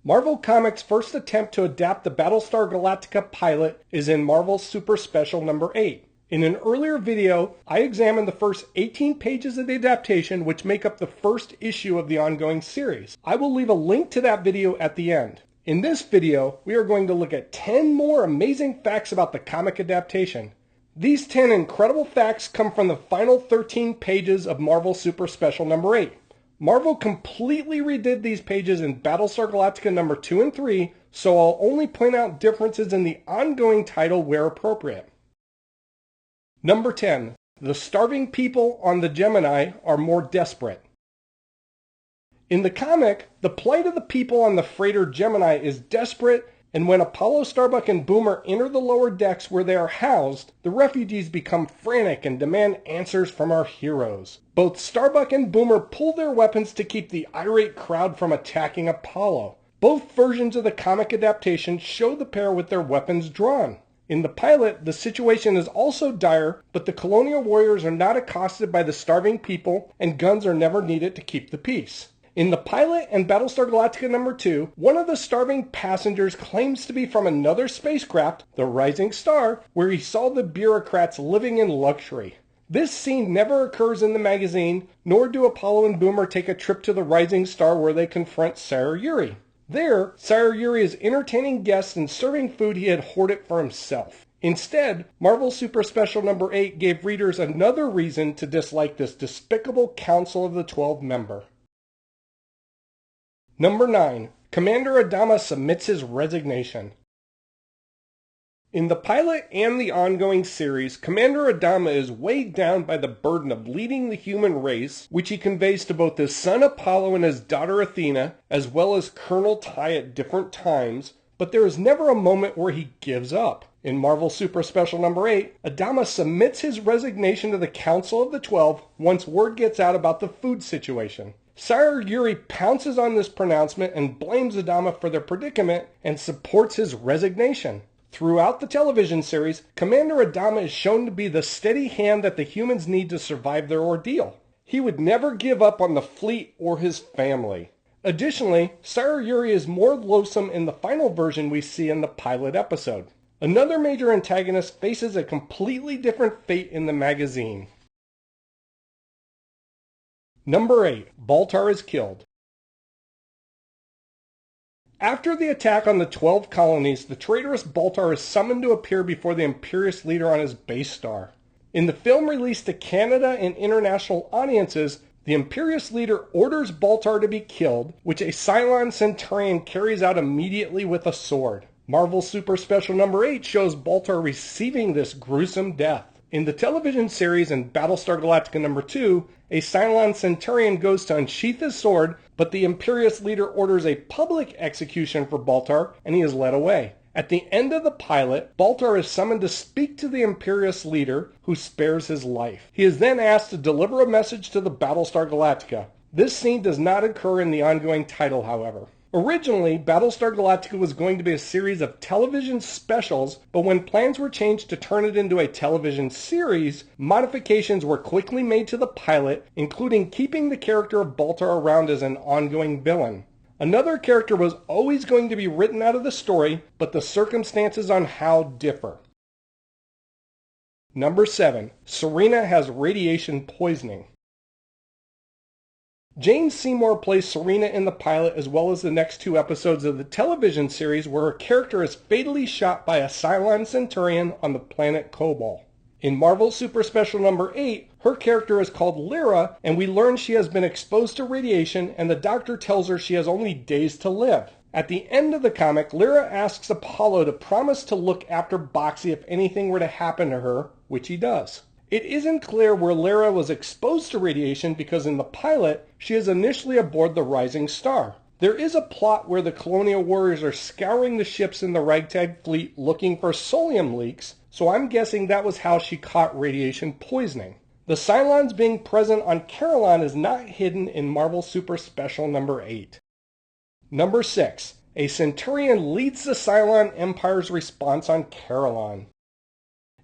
Marvel Comics' first attempt to adapt the Battlestar Galactica pilot is in Marvel Super Special number 8. In an earlier video, I examined the first 18 pages of the adaptation, which make up the first issue of the ongoing series. I will leave a link to that video at the end. In this video, we are going to look at 10 more amazing facts about the comic adaptation. These 10 incredible facts come from the final 13 pages of Marvel Super Special number 8. Marvel completely redid these pages in Battlestar Galactica number 2 and 3, so I'll only point out differences in the ongoing title where appropriate. Number 10. The starving people on the Gemini are more desperate. In the comic, the plight of the people on the freighter Gemini is desperate, and when Apollo, Starbuck, and Boomer enter the lower decks where they are housed, the refugees become frantic and demand answers from our heroes. Both Starbuck and Boomer pull their weapons to keep the irate crowd from attacking Apollo. Both versions of the comic adaptation show the pair with their weapons drawn. In the pilot, the situation is also dire, but the colonial warriors are not accosted by the starving people, and guns are never needed to keep the peace. In the pilot and Battlestar Galactica number 2, one of the starving passengers claims to be from another spacecraft, the Rising Star, where he saw the bureaucrats living in luxury. This scene never occurs in the magazine, nor do Apollo and Boomer take a trip to the Rising Star where they confront Sire Yuri. There, Sire Yuri is entertaining guests and serving food he had hoarded for himself. Instead, Marvel Super Special number 8 gave readers another reason to dislike this despicable Council of the 12 member. Number 9. Commander Adama submits his resignation. In the pilot and the ongoing series, Commander Adama is weighed down by the burden of leading the human race, which he conveys to both his son Apollo and his daughter Athena, as well as Colonel Ty at different times, but there is never a moment where he gives up. In Marvel Super Special number 8, Adama submits his resignation to the Council of the 12 once word gets out about the food situation. Sire Yuri pounces on this pronouncement and blames Adama for their predicament and supports his resignation. Throughout the television series, Commander Adama is shown to be the steady hand that the humans need to survive their ordeal. He would never give up on the fleet or his family. Additionally, Sire Yuri is more loathsome in the final version we see in the pilot episode. Another major antagonist faces a completely different fate in the magazine. Number 8. Baltar is killed. After the attack on the 12 colonies, the traitorous Baltar is summoned to appear before the Imperious Leader on his base star. In the film released to Canada and international audiences, the Imperious Leader orders Baltar to be killed, which a Cylon Centurion carries out immediately with a sword. Marvel Super Special number 8 shows Baltar receiving this gruesome death. In the television series in Battlestar Galactica number 2, a Cylon Centurion goes to unsheath his sword, but the Imperious Leader orders a public execution for Baltar, and he is led away. At the end of the pilot, Baltar is summoned to speak to the Imperious Leader, who spares his life. He is then asked to deliver a message to the Battlestar Galactica. This scene does not occur in the ongoing title, however. Originally, Battlestar Galactica was going to be a series of television specials, but when plans were changed to turn it into a television series, modifications were quickly made to the pilot, including keeping the character of Baltar around as an ongoing villain. Another character was always going to be written out of the story, but the circumstances on how differ. Number 7. Serina has radiation poisoning. Jane Seymour plays Serina in the pilot as well as the next 2 episodes of the television series where her character is fatally shot by a Cylon Centurion on the planet Kobol. In Marvel Super Special number 8, her character is called Lyra, and we learn she has been exposed to radiation and the doctor tells her she has only days to live. At the end of the comic, Lyra asks Apollo to promise to look after Boxey if anything were to happen to her, which he does. It isn't clear where Lyra was exposed to radiation because in the pilot, she is initially aboard the Rising Star. There is a plot where the colonial warriors are scouring the ships in the ragtag fleet looking for solium leaks, so I'm guessing that was how she caught radiation poisoning. The Cylons being present on Carillon is not hidden in Marvel Super Special number 8. Number 6. A Centurion leads the Cylon Empire's response on Carillon.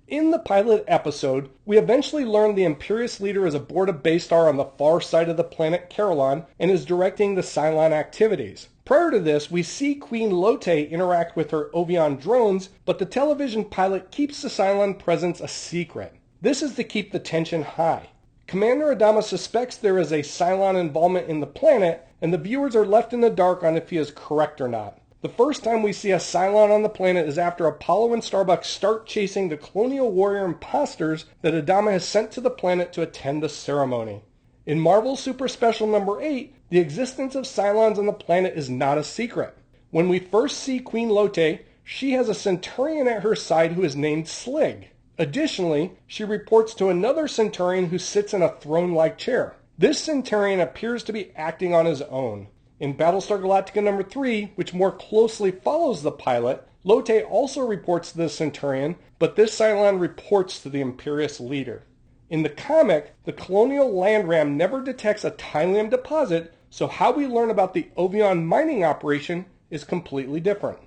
In the pilot episode, we eventually learn the Imperious Leader is aboard a base star on the far side of the planet Carillon and is directing the Cylon activities. Prior to this, we see Queen Lotte interact with her Ovion drones, but the television pilot keeps the Cylon presence a secret. This is to keep the tension high. Commander Adama suspects there is a Cylon involvement in the planet, and the viewers are left in the dark on if he is correct or not. The first time we see a Cylon on the planet is after Apollo and Starbuck start chasing the Colonial Warrior imposters that Adama has sent to the planet to attend the ceremony. In Marvel Super Special number 8, the existence of Cylons on the planet is not a secret. When we first see Queen Lotte, she has a Centurion at her side who is named Slig. Additionally, she reports to another Centurion who sits in a throne-like chair. This Centurion appears to be acting on his own. In Battlestar Galactica number 3, which more closely follows the pilot, Lotte also reports to the Centurion, but this Cylon reports to the Imperious Leader. In the comic, the Colonial Landram never detects a Cylon deposit, so how we learn about the Ovion mining operation is completely different.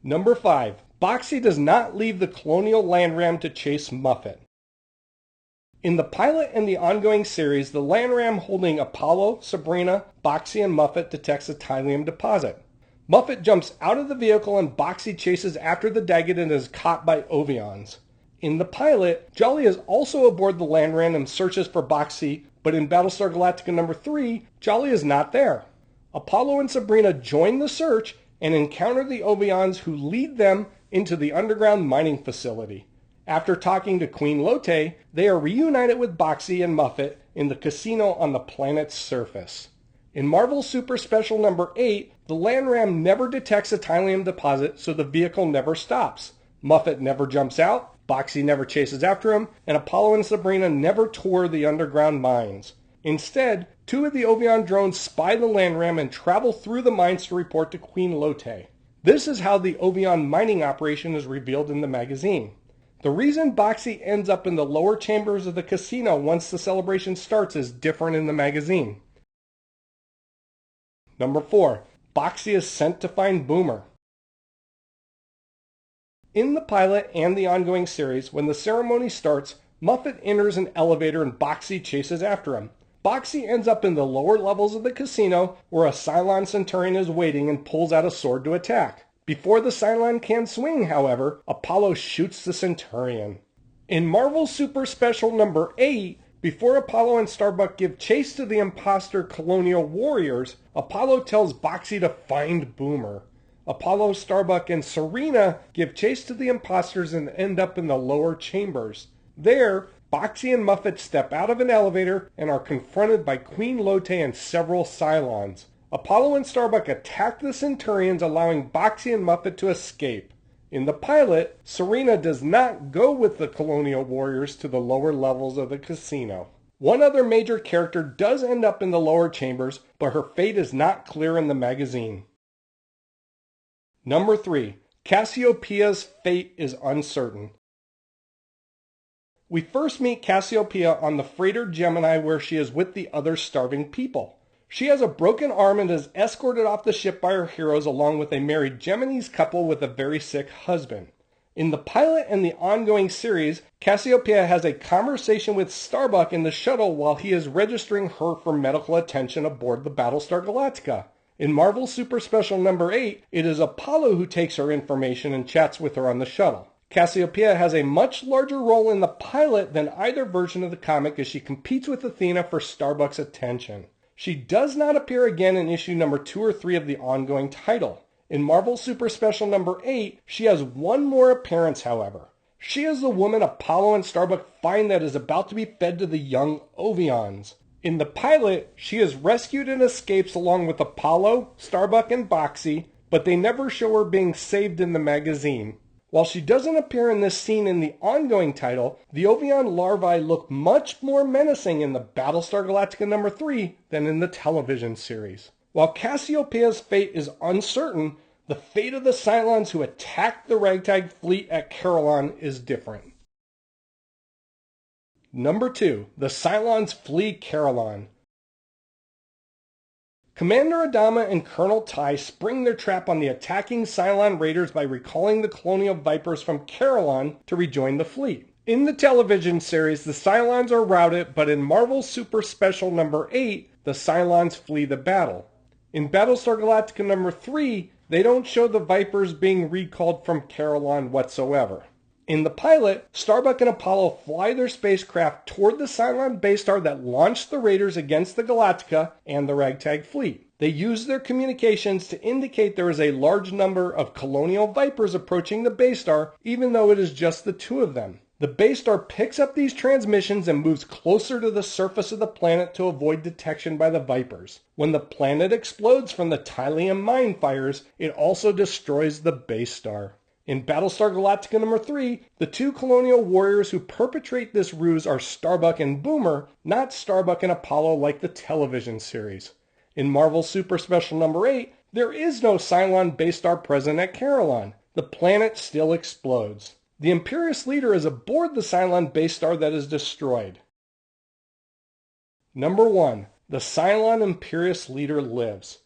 Number 5. Boxey does not leave the Colonial Landram to chase Muffit. In the pilot and the ongoing series, the Landram holding Apollo, Serina, Boxey, and Muffit detects a Cylon deposit. Muffit jumps out of the vehicle and Boxey chases after the Daggett and is caught by Ovions. In the pilot, Jolly is also aboard the Landram and searches for Boxey, but in Battlestar Galactica number 3, Jolly is not there. Apollo and Serina join the search and encounter the Ovions who lead them into the underground mining facility. After talking to Queen Lotte, they are reunited with Boxey and Muffit in the casino on the planet's surface. In Marvel Super Special number 8, the Landram never detects a Cylon deposit, so the vehicle never stops. Muffit never jumps out, Boxey never chases after him, and Apollo and Serina never tour the underground mines. Instead, 2 of the Ovion drones spy the Landram and travel through the mines to report to Queen Lotte. This is how the Ovion mining operation is revealed in the magazine. The reason Boxey ends up in the lower chambers of the casino once the celebration starts is different in the magazine. Number 4. Boxey is sent to find Boomer. In the pilot and the ongoing series, when the ceremony starts, Muffit enters an elevator and Boxey chases after him. Boxey ends up in the lower levels of the casino where a Cylon Centurion is waiting and pulls out a sword to attack. Before the Cylon can swing, however, Apollo shoots the Centurion. In Marvel Super Special number 8, before Apollo and Starbuck give chase to the imposter Colonial Warriors, Apollo tells Boxey to find Boomer. Apollo, Starbuck, and Serina give chase to the imposters and end up in the lower chambers. There, Boxey and Muffit step out of an elevator and are confronted by Queen Lotte and several Cylons. Apollo and Starbuck attack the Centurions, allowing Boxey and Muffit to escape. In the pilot, Serina does not go with the Colonial Warriors to the lower levels of the casino. One other major character does end up in the lower chambers, but her fate is not clear in the magazine. Number 3. Cassiopeia's fate is uncertain. We first meet Cassiopeia on the freighter Gemini where she is with the other starving people. She has a broken arm and is escorted off the ship by her heroes along with a married Gemini's couple with a very sick husband. In the pilot and the ongoing series, Cassiopeia has a conversation with Starbuck in the shuttle while he is registering her for medical attention aboard the Battlestar Galactica. In Marvel Super Special number 8, it is Apollo who takes her information and chats with her on the shuttle. Cassiopeia has a much larger role in the pilot than either version of the comic as she competes with Athena for Starbuck's attention. She does not appear again in issue number 2 or 3 of the ongoing title. In Marvel Super Special number 8, she has one more appearance, however. She is the woman Apollo and Starbuck find that is about to be fed to the young Ovions. In the pilot, she is rescued and escapes along with Apollo, Starbuck, and Boxey, but they never show her being saved in the magazine. While she doesn't appear in this scene in the ongoing title, the Ovion larvae look much more menacing in the Battlestar Galactica number 3 than in the television series. While Cassiopeia's fate is uncertain, the fate of the Cylons who attacked the ragtag fleet at Carillon is different. Number 2. The Cylons flee Carillon. Commander Adama and Colonel Ty spring their trap on the attacking Cylon raiders by recalling the Colonial Vipers from Carillon to rejoin the fleet. In the television series, the Cylons are routed, but in Marvel Super Special number 8, the Cylons flee the battle. In Battlestar Galactica number 3, they don't show the Vipers being recalled from Carillon whatsoever. In the pilot, Starbuck and Apollo fly their spacecraft toward the Cylon base star that launched the raiders against the Galactica and the Ragtag fleet. They use their communications to indicate there is a large number of Colonial Vipers approaching the base star, even though it is just the two of them. The base star picks up these transmissions and moves closer to the surface of the planet to avoid detection by the Vipers. When the planet explodes from the Tylium mine fires, it also destroys the base star. In Battlestar Galactica number 3, the two Colonial warriors who perpetrate this ruse are Starbuck and Boomer, not Starbuck and Apollo like the television series. In Marvel Super Special number 8, there is no Cylon base star present at Carillon. The planet still explodes. The Imperious Leader is aboard the Cylon base star that is destroyed. Number 1. The Cylon Imperious Leader lives.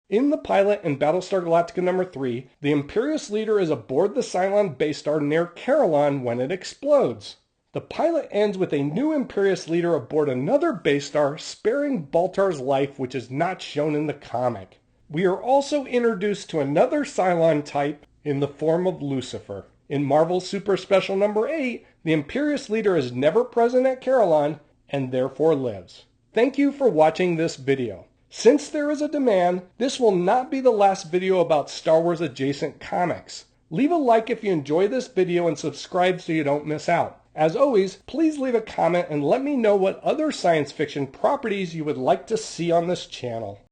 In the pilot in Battlestar Galactica number 3, the Imperious Leader is aboard the Cylon base star near Carillon when it explodes. The pilot ends with a new Imperious Leader aboard another base star, sparing Baltar's life, which is not shown in the comic. We are also introduced to another Cylon type in the form of Lucifer. In Marvel Super Special number 8, the Imperious Leader is never present at Carillon and therefore lives. Thank you for watching this video. Since there is a demand, this will not be the last video about Star Wars adjacent comics. Leave a like if you enjoy this video and subscribe so you don't miss out. As always, please leave a comment and let me know what other science fiction properties you would like to see on this channel.